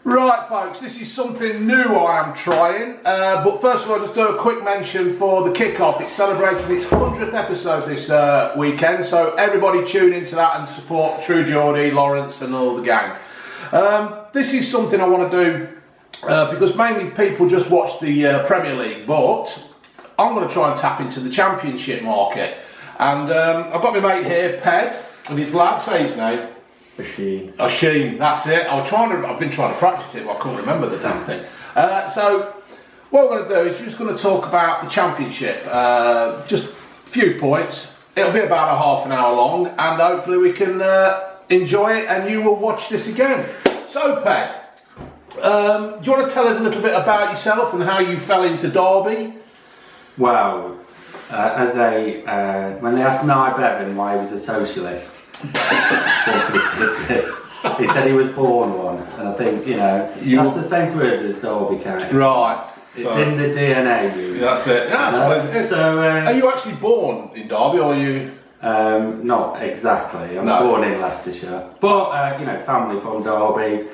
Right, folks, this is something new I am trying. But first of all, just do a quick mention for the kickoff. It's celebrating its 100th episode this weekend, so everybody tune into that and support True Geordie, Lawrence, and all the gang. This is something I want to do because mainly people just watch the Premier League, but I'm going to try and tap into the Championship market. And I've got my mate here, Ped, and his lad, say his name. Oisin, that's it. I've been trying to practice it, but I couldn't remember the damn thing. So what we're going to do is we're just going to talk about the Championship. Just a few points. It'll be about a half an hour long, and hopefully we can enjoy it, and you will watch this again. So, Ped, do you want to tell us a little bit about yourself and how you fell into Derby? Well, when they asked Nye Bevan why he was a socialist, he said he was born one, and I think that's the same for us as Derby County. Right, it's in the DNA. That's it. That's what it is. So, are you actually born in Derby, or are you? Not exactly. I'm born in Leicestershire, but family from Derby.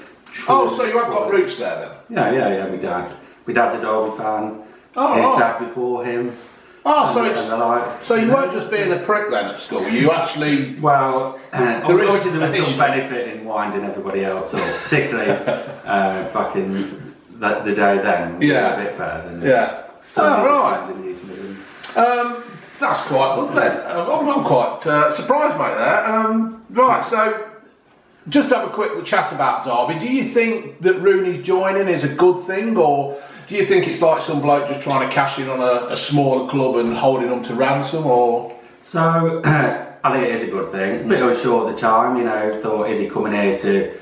Oh, so you have got roots there then? Yeah. My dad's a Derby fan. Oh, his dad before him. Oh, so you weren't just being a prick then at school. You actually obviously there was some benefit in winding everybody else up, particularly back in the day then. We were a bit better than right. In East Midlands. That's quite good then. I'm quite surprised, mate. There. Right, so just have a quick chat about Derby. Do you think that Rooney's joining is a good thing, or do you think it's like some bloke just trying to cash in on a smaller club and holding them to ransom, or? So, I think it is a good thing. A bit unsure at the time, thought, is he coming here to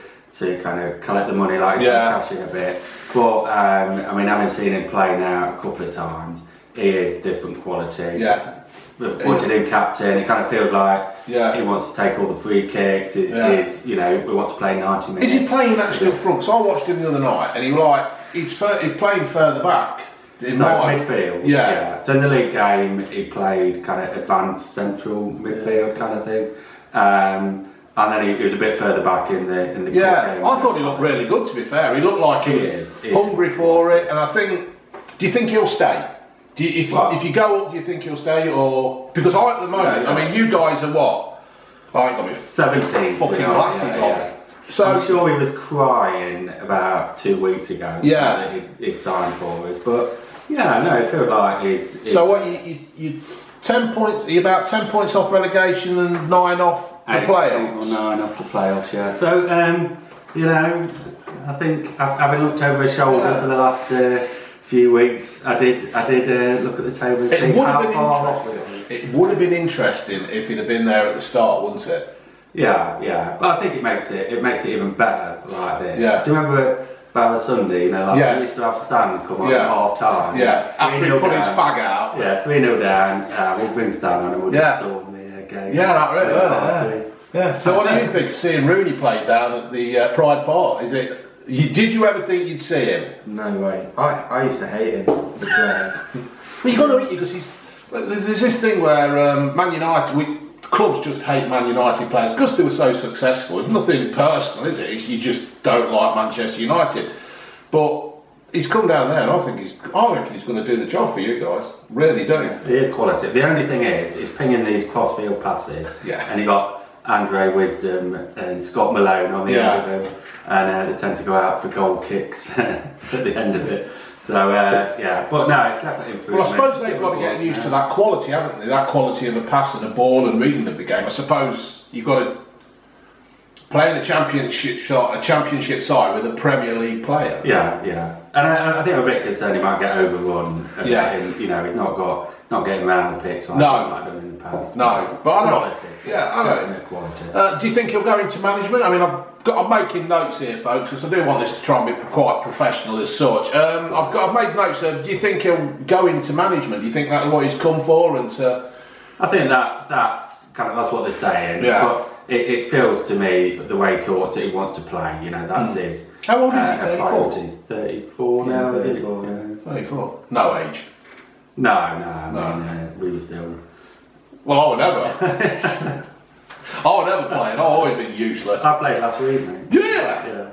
kind of collect the money, like cash in a bit? But, having seen him play now a couple of times, he is different quality. Yeah. We've appointed him captain, it kind of feels like he wants to take all the free kicks, we want to play 90 minutes. Is he playing actually up front? Because I watched him the other night and he was like, he's playing further back. Midfield. Yeah. So in the league game, he played kind of advanced central midfield kind of thing. And then he was a bit further back in the cup game. I thought he looked really good, to be fair. He looked like he was hungry for it, and I think, do you think he'll stay? If you go up, do you think he'll stay, or because at the moment, you guys are what? I ain't got me 17 fucking glasses on. So I'm sure he was crying about 2 weeks ago. Yeah, he'd signed for us, but it feels like he's. So what you 10 points? Are you about 10 points off relegation and 9 off the playoffs? 8 or 9 off the playoffs, yeah. So I think having looked over his shoulder for the last few weeks, I did look at the table and see how far. It would have been interesting if he'd have been there at the start, wouldn't it? Yeah. But I think it makes it even better like this. Yeah. Do you remember Bala Sunday? We used to have Stan come on at half time. Yeah. After he put his fag out. Yeah, 3-0 down. We'll bring Stan on and we'll just storm the game. Yeah, that really. Yeah. So what do you think of seeing Rooney play down at the Pride Park? Did you ever think you'd see him? No way. I used to hate him as a player. Well, you got to eat because there's this thing where Man United, clubs just hate Man United players because they were so successful. It's nothing personal, is it? You just don't like Manchester United. But he's come down there, and I reckon he's going to do the job for you guys. Really do. He is quality. The only thing is, he's pinging these crossfield passes. Yeah. And he got Andre Wisdom and Scott Malone on the end of him, and they tend to go out for goal kicks at the end of it. So but no, it's definitely improved. Well, I suppose they've got to get used to that quality, haven't they? That quality of a pass and a ball and reading of the game. I suppose you've got to play in a championship side with a Premier League player. Yeah. And I think I'm a bit concerned he might get overrun. He's not getting around the pitch like done in the past. No, but I know. Quality. I know. Quality. Do you think he'll go into management? I mean, I'm making notes here, folks, because I do want this to try and be quite professional as such. I've made notes. Do you think he'll go into management? Do you think that's what he's come for? I think that's what they're saying. Yeah. But it feels to me the way he talks that he wants to play. That's his. How old is he? 34 now. 34. Yeah. 34. No age. No. I mean, we were still. Well, I would never. I would never play, and I've always been useless. I played last week, mate. Yeah.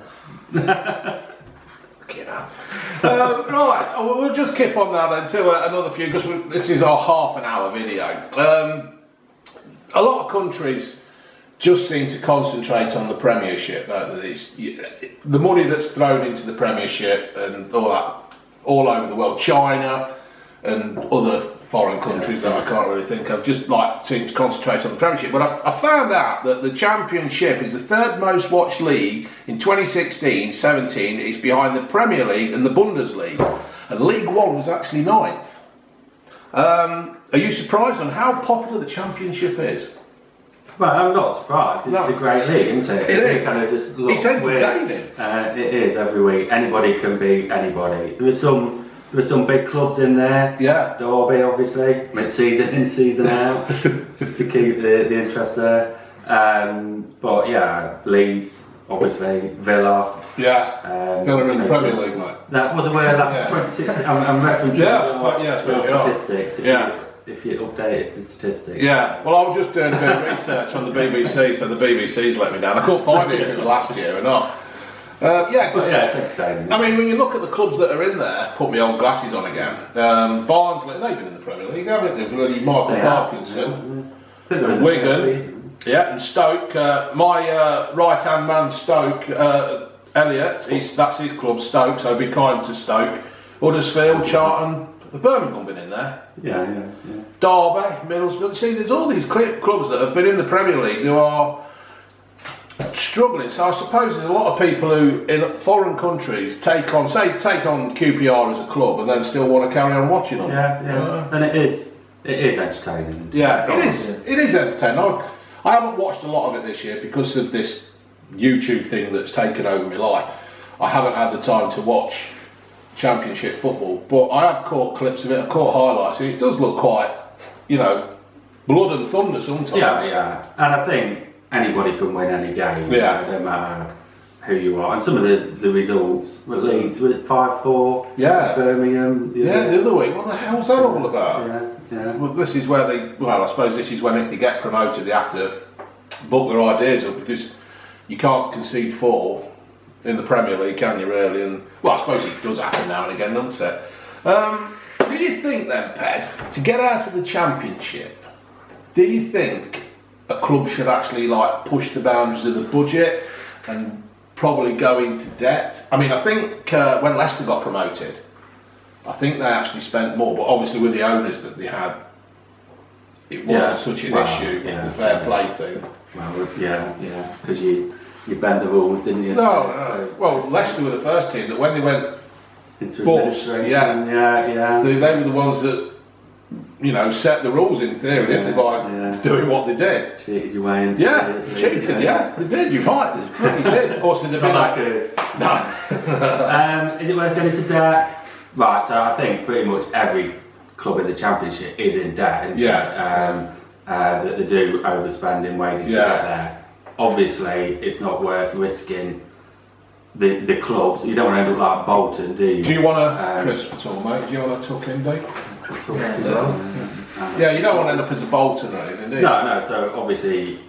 Right, we'll just keep on now then to another few, because this is our half an hour video. A lot of countries just seem to concentrate on the Premiership. The money that's thrown into the Premiership and all that, all over the world, China and other foreign countries that I can't really think of, just like seem to concentrate on the Premiership. But I found out that the Championship is the third most watched league in 2016-17. It's behind the Premier League and the Bundesliga. And League One was actually 9th. Are you surprised on how popular the Championship is? Well, I'm not surprised because it's a great league, isn't it? It is. Kind of just It's entertaining. It is every week. Anybody can beat anybody. There are some big clubs in there. Yeah. Derby, obviously, mid-season in, season out, just to keep the interest there. But yeah, Leeds, obviously, Villa. Yeah. Villa in the Premier League, mate. No, well, they were last 2016. I'm referencing statistics. If you update the statistics. Yeah, well, I was just doing a bit of research on the BBC, so the BBC's let me down. I couldn't find it if it was last year or not. It's entertaining. I mean, when you look at the clubs that are in there, put my old glasses on again. Barnsley, they've been in the Premier League, haven't they? Bloody Michael Parkinson, Wigan, and Stoke. My right-hand man, Stoke, Elliott, that's his club, Stoke. So be kind to Stoke. Huddersfield, Charlton. Birmingham been in there. Yeah. Derby, Middlesbrough. See, there's all these clubs that have been in the Premier League who are struggling. So I suppose there's a lot of people who, in foreign countries, take on QPR as a club and then still want to carry on watching them. Yeah. And it is entertaining. Yeah, it is. It is entertaining. I haven't watched a lot of it this year because of this YouTube thing that's taken over my life. I haven't had the time to watch Championship football, but I have caught clips of it, I've caught highlights, and it does look quite, blood and thunder sometimes. Yeah, and I think anybody can win any game, no matter who you are. And some of the results were Leeds, was it 5-4? Yeah. Birmingham. The other week, what the hell's that all about? Yeah. Well, this is where I suppose this is when if they get promoted, they have to book their ideas up, because you can't concede 4 in the Premier League, can you really? And well, I suppose it does happen now and again, doesn't it? Do you think then, Ped, to get out of the Championship, do you think a club should actually push the boundaries of the budget and probably go into debt? I mean, I think when Leicester got promoted, I think they actually spent more, but obviously with the owners that they had, it wasn't such an issue, the fair play thing. Well, because you bent the rules, didn't you? No. Well, Leicester were the first team that when they went into bust, they were the ones that set the rules in theory, didn't they, by doing what they did. Cheated your way into cheated, they did. You're right, they bloody did. Of course, they'd have been No. Is it worth going into debt? Right. So I think pretty much every club in the Championship is in debt. That they do overspend in wages to get there. Obviously, it's not worth risking the clubs. You don't want to end up like Bolton, do you? Do you want to, Chris, at all, mate? Do you want to tuck in, Dave? You don't want to end up as a Bolton or anything, do you? No. So obviously,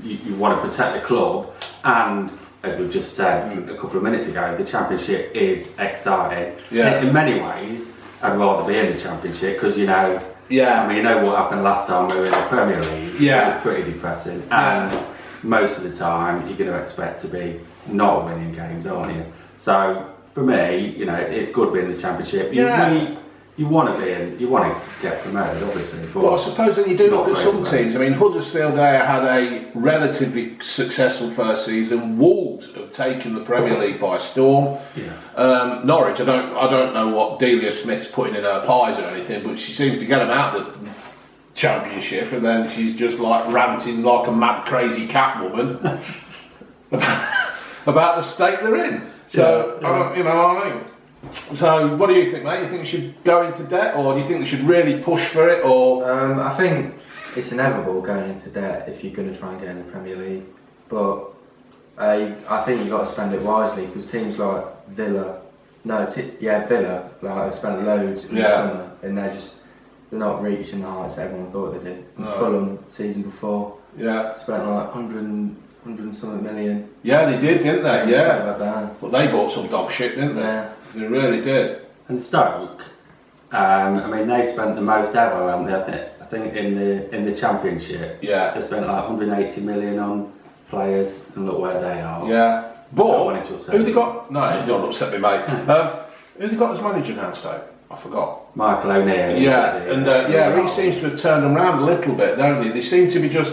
you want to protect the club, and as we've just said a couple of minutes ago, the Championship is exciting. In many ways, I'd rather be in the Championship because I mean, what happened last time we were in the Premier League? It was pretty depressing. And most of the time, you're going to expect to be not winning games, aren't you? So, for me, it's good being in the Championship. You want to be in, you want to get promoted, obviously. But I suppose then you do look at some teams. I mean, Huddersfield there had a relatively successful first season. Wolves have taken the Premier League by storm. Norwich, I don't know what Delia Smith's putting in her pies or anything, but she seems to get them out of the Championship, and then she's just ranting like a mad, crazy cat woman about the state they're in. So you know what I mean. So, what do you think, mate? You think we should go into debt, or do you think we should really push for it, or? I think it's inevitable going into debt if you're going to try and get in the Premier League. But I think you've got to spend it wisely, because teams like Villa, Villa, have spent loads in the summer, and they're not reaching the heights that everyone thought they did. No. Fulham season before, spent 100 and something million. Yeah, they did, didn't they? Like that. But they bought some dog shit, didn't they? Yeah. They really did. And Stoke, I mean, they spent the most ever, haven't they? I think in the Championship. Yeah. They spent like 180 million on players, and look where they are. Yeah. But who they got? No, Yeah. don't upset me, mate. Who they got as manager now, Stoke? I forgot. Michael O'Neill. Yeah, and he seems to have turned them around a little bit, don't he? They seem to be just.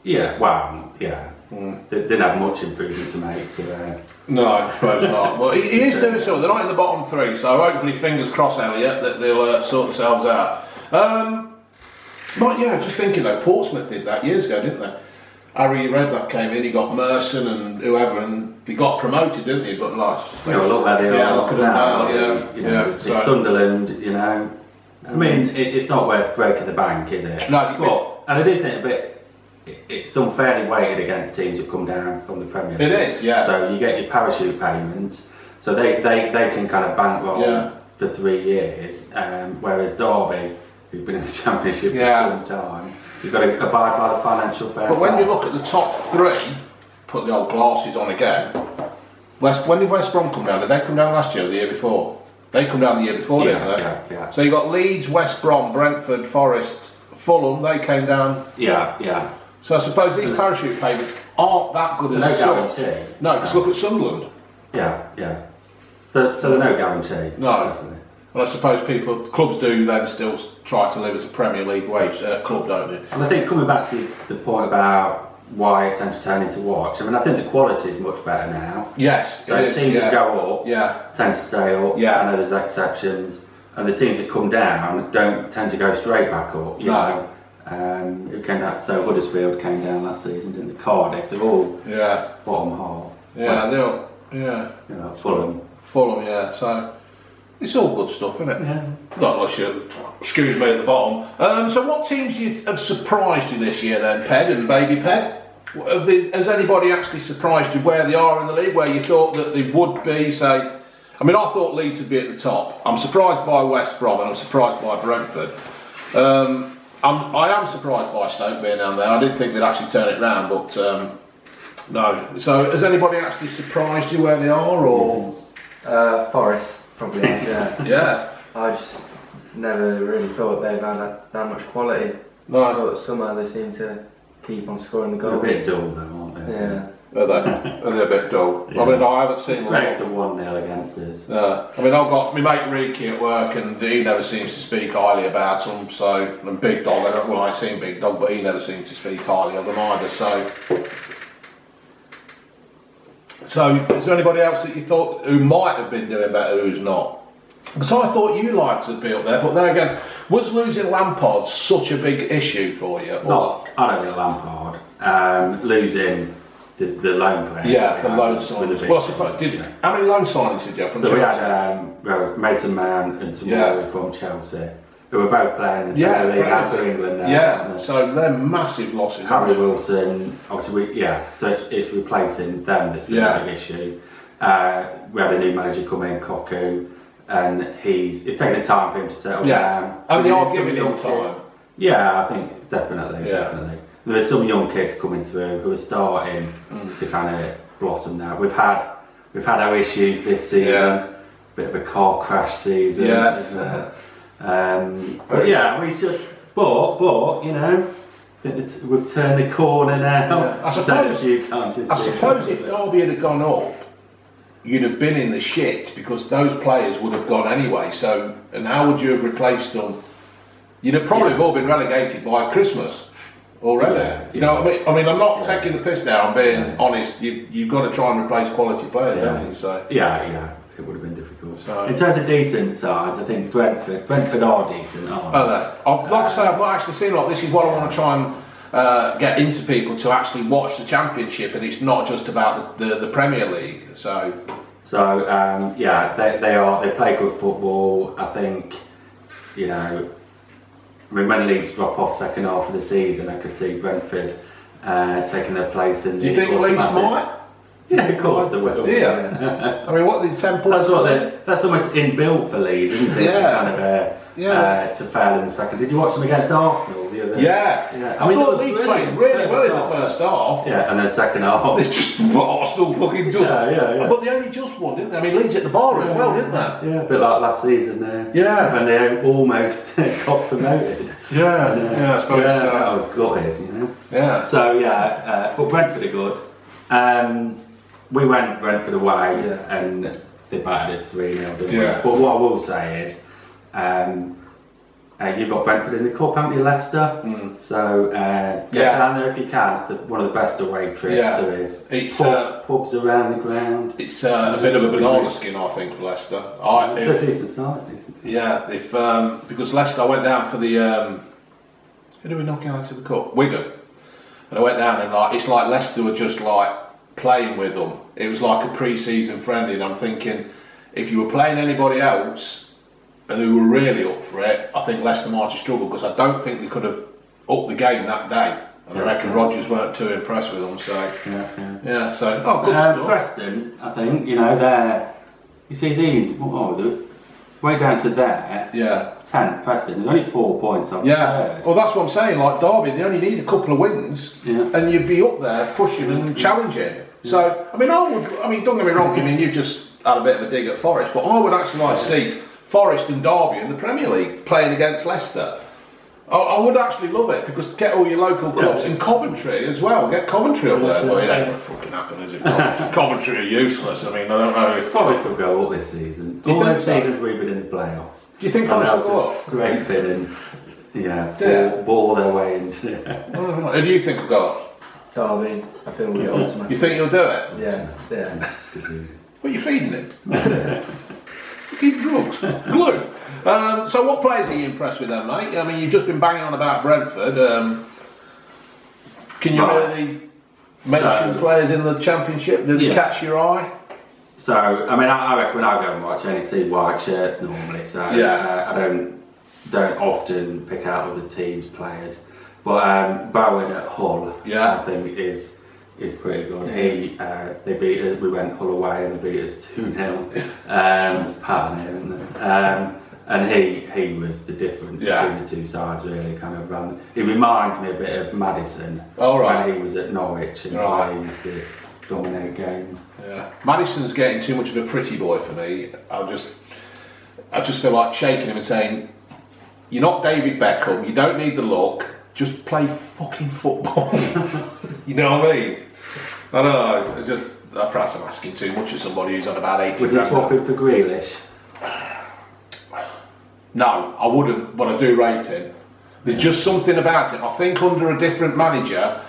Yeah, well, yeah. They didn't have much improvement to make to. No, I suppose not. Well, he is doing something. They're not in the bottom three, so hopefully, fingers crossed, Elliot, that they'll sort themselves out. But yeah, just thinking though, Portsmouth did that years ago, didn't they? Harry Redknapp came in, he got Merson and whoever, and they got promoted, didn't they? But last, Look where they are. Yeah, look at them now. You know, it's Sunderland. You know, I mean, it's not worth breaking the bank, is it? No, you think? And I do think a bit. It's unfairly weighted against teams that come down from the Premier League. It is, yeah. So you get your parachute payments, so they can kind of bankroll for 3 years, whereas Derby, who've been in the Championship for some time, you've got to abide by the financial fair play. But when you look at the top three, put the old glasses on again. When did West Brom come down? Did they come down last year or the year before? They come down the year before, didn't they? Yeah. So you got Leeds, West Brom, Brentford, Forest, Fulham. They came down. Yeah. So I suppose these parachute payments aren't that good as such. Guarantee. No, just look at Sunderland. Yeah. So there's no guarantee. No. Definitely. And I suppose clubs do then still try to live as a Premier League wage club, don't they? And I think coming back to the point about why it's entertaining to watch, I mean, I think the quality is much better now. Yes, So it is, teams that go up tend to stay up. Yeah. I know there's exceptions. And the teams that come down don't tend to go straight back up. You know? It came down, so Huddersfield came down last season, didn't they? Cardiff, they're all bottom half. Yeah, they're all, yeah. You know, Fulham. Fulham, yeah. So it's all good stuff, isn't it? Yeah. Not unless you're skewed me at the bottom. So what teams have surprised you this year then, Ped and Baby Ped? Has anybody actually surprised you where they are in the league, where you thought that they would be, say... I mean, I thought Leeds would be at the top. I'm surprised by West Brom and I'm surprised by Brentford. I am surprised by Stoke being down there. I didn't think they'd actually turn it round, but no. So has anybody actually surprised you where they are, or...? Forest, probably, yeah. Yeah. I just never really thought they've had that much quality. No. I thought somehow they seem to keep on scoring the goals. They're a bit dull though, aren't they? Yeah. Are they a bit dull? Yeah. I mean, I haven't seen Straight to 1-0 against us. I mean, I've got my mate Ricky at work, and he never seems to speak highly about them. So, and Big Dog, I ain't seen Big Dog, but he never seems to speak highly of them either. So, is there anybody else that you thought who might have been doing better, who's not? Because I thought you liked to be up there, but then again, was losing Lampard such a big issue for you? No, I don't think Lampard. Losing the loan players. Yeah, the loan signings. Well, I suppose, how many loan signings did you have from Chelsea? We had Mason Mount and Tomori from Chelsea, who were both playing in the Premier League and for England now. Yeah, so they're massive losses. Harry Wilson, obviously, so it's replacing them that's been a big issue. We had a new manager come in, Koku, and it's taken time for him to settle down. And they are giving him time. Yeah, I think definitely. There's some young kids coming through who are starting to kind of blossom now. We've had our issues this season, bit of a car crash season. Yes. But yeah, we should. But you know, we've turned the corner now. Yeah. I suppose a few times this season. suppose if Derby had gone up, you'd have been in the shit because those players would have gone anyway. So, and how would you have replaced them? You'd have probably all been relegated by Christmas already. Yeah. You know what I mean? I mean, I'm not taking the piss now. I'm being honest. You've got to try and replace quality players, haven't you? So yeah, it would have been difficult. So, in terms of decent sides, I think Brentford are decent, aren't they? Like I say, I've not actually seen this is what I want to try and get into people to actually watch the Championship, and it's not just about the Premier League. So they play good football. I think, you know, I mean, when Leeds drop off second half of the season, I could see Brentford taking their place in. Do you think Leeds might? Yeah, of course they will. Dear. I mean, what the 10 points? That's almost inbuilt for Leeds, isn't it? Yeah. To kind of to fail in the second. Did you watch them against Arsenal the other? Yeah. I thought Leeds played really well in the first half. Yeah, and then second half. It's just what Arsenal fucking does. Yeah. But they only just won, didn't they? I mean, Leeds at the bar as well, didn't they? Yeah, a bit like last season there. Yeah. When they almost got promoted. Yeah, I suppose so. That was gutted, you know. Yeah. So but Brentford are good. We went Brentford away and they battered us 3-0, didn't we? Yeah. But what I will say is, you've got Brentford in the cup, haven't you, Leicester? So get down there if you can. It's one of the best away trips there is. It's pubs around the ground. It's a bit of a banana skin, I think, for Leicester. They're decent side. Yeah, if because Leicester, I went down for the who did we knock out of the cup? Wigan, and I went down and it's like Leicester were just like playing with them. It was like a pre-season friendly, and I'm thinking if you were playing anybody else who were really up for it, I think Leicester might have struggled because I don't think they could have upped the game that day. And I reckon Rodgers weren't too impressed with them. So so good stuff. Preston, I think you see these. Way down to there. 10th, Preston. There's only 4 points on third. Well, that's what I'm saying. Like Derby, they only need a couple of wins, and you'd be up there pushing and challenging. So, I mean, don't get me wrong. I mean, you've just had a bit of a dig at Forest, but I would actually like to see Forest and Derby in the Premier League playing against Leicester. I would actually love it because get all your local clubs in Coventry as well. Get Coventry up there. Well, it ain't gonna fucking happen, is it? Coventry are useless. I mean, I don't know if Forest will go up this season. All those seasons we've been in the playoffs. Do you think Forest will go up? Scraping and ball their way into. Who do you think will go up? Derby, I feel we ultimately. You think he'll do it? Yeah. What are you feeding him? Fucking drugs. Glue. So what players are you impressed with then, mate? I mean, you've just been banging on about Brentford. Can you really mention players in the Championship that catch your eye? So, I mean, I reckon when I go and watch, I only see white shirts normally. So I don't often pick out other teams' players. But Bowen at Hull, I think is pretty good. They beat us. We went Hull away and they beat us 2-0. And he was the difference between the two sides. Really, kind of ran. He reminds me a bit of Maddison when he was at Norwich and he used to dominate games. Yeah, Maddison's getting too much of a pretty boy for me. I just feel like shaking him and saying, "You're not David Beckham. You don't need the look. Just play fucking football." You know what I mean? I don't know. It's just perhaps I'm asking too much of somebody who's on about 80. Would you swap him for Grealish? No, I wouldn't, but I do rate him. There's just something about him. I think under a different manager,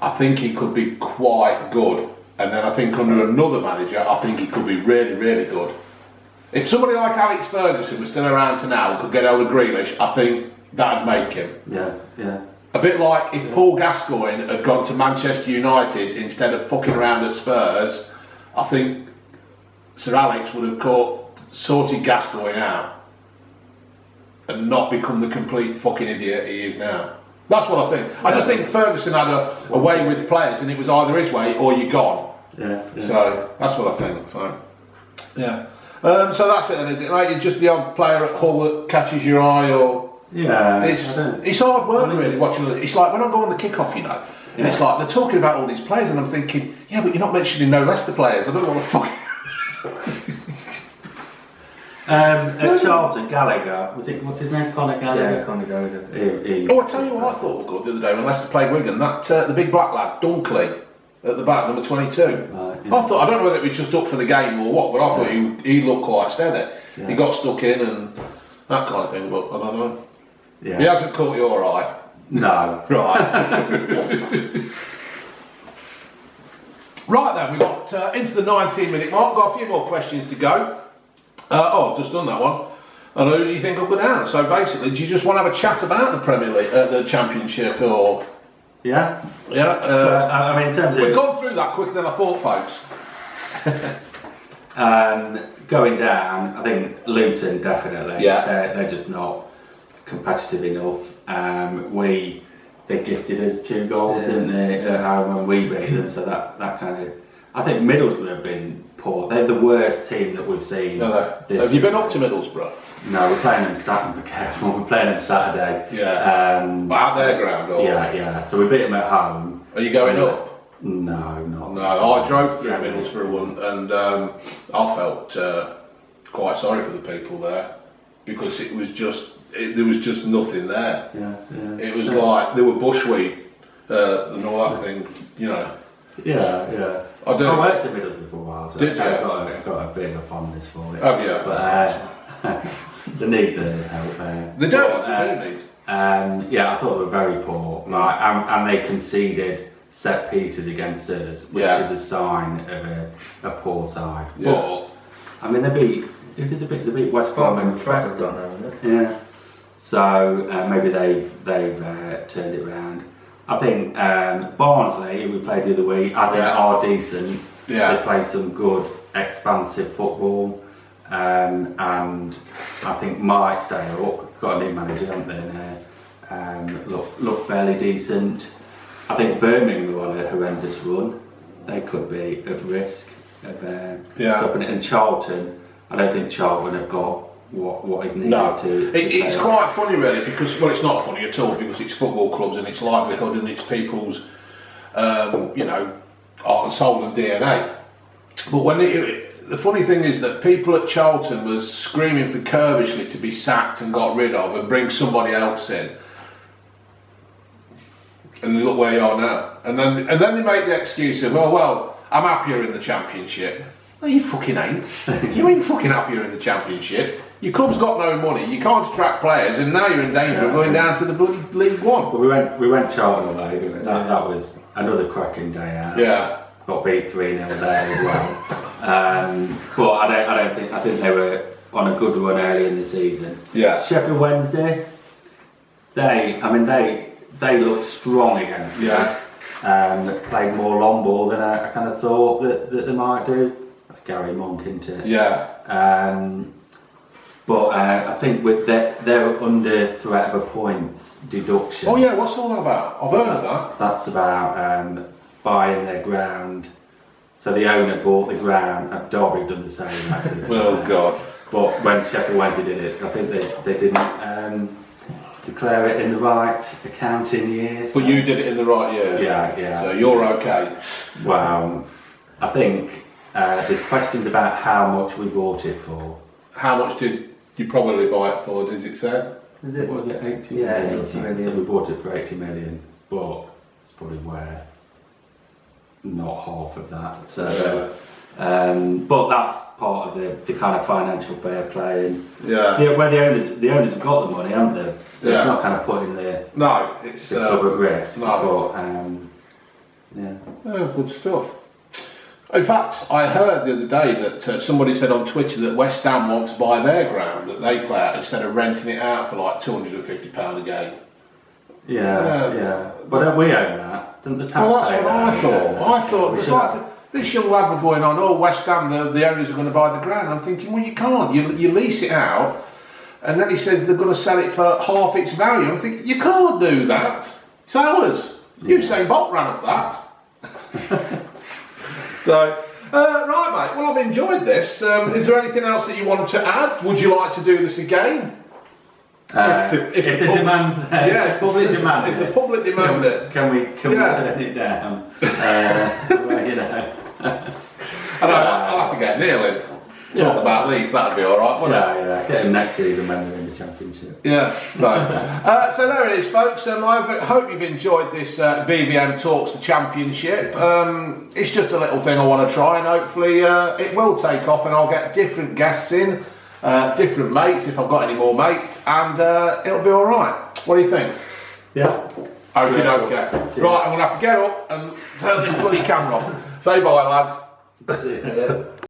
I think he could be quite good. And then I think under another manager, I think he could be really, really good. If somebody like Alex Ferguson was still around to now and could get hold of Grealish, I think that'd make him. Yeah. A bit like if Paul Gascoigne had gone to Manchester United instead of fucking around at Spurs, I think Sir Alex would have sorted Gascoigne out and not become the complete fucking idiot he is now. That's what I think. I just think Ferguson had a way with players and it was either his way or you're gone. Yeah. So that's what I think. So so that's it then, is it, mate? It's just the odd player at Hull that catches your eye, or it's hard work really watching. It's like when I go on the kick-off, you know, and it's like they're talking about all these players and I'm thinking, yeah, but you're not mentioning no Leicester players. I don't know what the fuck. At Charlton, Gallagher, what's his name? Conor Gallagher? Yeah, Conor Gallagher. I tell you what I thought was good the other day when Leicester played Wigan, that the big black lad, Dunkley, at the back, number 22. I don't know whether it was just up for the game or what, but I thought he looked quite steady. Yeah. He got stuck in and that kind of thing, but I don't know. Yeah. He hasn't caught your eye. No. Right. Right then, we got into the 19-minute mark. Got a few more questions to go. I've just done that one. And who do you think will go down? So basically, do you just want to have a chat about the Premier League, the Championship, or? Yeah. Yeah. So, I mean, in terms of we've gone through that quicker than I thought, folks. Going down, I think Luton definitely. Yeah. They're just not competitive enough. They gifted us 2 goals, didn't they? When we beat them, so that kind of. I think Middlesbrough have been poor. They're the worst team that we've seen. Have you been up to Middlesbrough? No, we're playing them Saturday. Be careful, we're playing them Saturday. Yeah. At their ground, or? Yeah. So we beat them at home. Are you going up? No, not. No, I drove through Middlesbrough and I felt quite sorry for the people there because it was just there was just nothing there. Yeah. It was like there were bushweed and all that thing, you know. Yeah. I worked at Middlesbrough for a while, so Did you? I've got a bit of a fondness for it. Have you? But they need the help there. They do need. Yeah, I thought they were very poor. Like, and they conceded set pieces against us, which is a sign of a poor side. Yeah. But I mean, they beat West Brom and Trafford got now, isn't it? Yeah. So maybe they've turned it around. I think Barnsley, who we played the other week, I think are decent. Yeah. They play some good, expansive football, and I think might stay up. Got a new manager, haven't they? Now, look fairly decent. I think Birmingham were on a horrendous run. They could be at risk of stopping it. And Charlton, I don't think Charlton have got what is needed to it's quite funny really because, well, it's not funny at all because it's football clubs and it's livelihood and it's people's, you know, heart and soul and DNA. But when the funny thing is that people at Charlton was screaming for Kerbishley to be sacked and got rid of and bring somebody else in. And look where you are now. And then they make the excuse of, oh well, I'm happier in the Championship. No, you fucking ain't. You ain't fucking happier in the Championship. Your club's got no money. You can't attract players, and now you're in danger of going down to the bloody League One. But we went Charlton away, didn't we? That was another cracking day out. Yeah. Got beat 3-0 there as well. But I think they were on a good run early in the season. Yeah. Sheffield Wednesday, they looked strong against us. Played more long ball than I kind of thought that they might do. That's Gary Monk, isn't it? Yeah. But I think they're under threat of a points deduction. Oh yeah, what's all that about? I've heard of that. That's about buying their ground. So the owner bought the ground, and Derby done the same actually. Oh God. But when Sheffield Wednesday did it, I think they didn't declare it in the right accounting year. So. But you did it in the right year. Yeah. So you're okay. Well, I think there's questions about how much we bought it for. How much did you probably buy it for? Does it say? Was it 80 Yeah, million? 80 million. So we bought it for 80 million, but it's probably worth not half of that. So, but that's part of the kind of financial fair play, and where the owners have got the money, haven't they? So it's not kind of putting the club at risk. No. But good stuff. In fact, I heard the other day that somebody said on Twitter that West Ham want to buy their ground that they play at instead of renting it out for like £250 a game. Yeah. But don't we own that? Doesn't the taxpayer? Well, that's what I thought. I thought there's like this young lad was going on. Oh, West Ham, the owners are going to buy the ground. I'm thinking, well, you can't. You lease it out, and then he says they're going to sell it for half its value. I'm thinking, you can't do that. It's ours. Usain Bolt ran up that. So, right, mate. Well, I've enjoyed this. Is there anything else that you want to add? Would you like to do this again? If the demand's there, yeah, public demand. If the public demand it, can we turn it down? Well, you know. I'll have to get Neil in. Talk about Leeds, that'd be alright, wouldn't it? Yeah. Get him next season when they're in the Championship. Yeah, so there it is, folks. I hope you've enjoyed this BVM Talks the Championship. It's just a little thing I want to try, and hopefully it will take off, and I'll get different guests in, different mates if I've got any more mates, and it'll be alright. What do you think? Yeah. Okay. Right, I'm going to have to get up and turn this bloody camera off. Say bye, lads.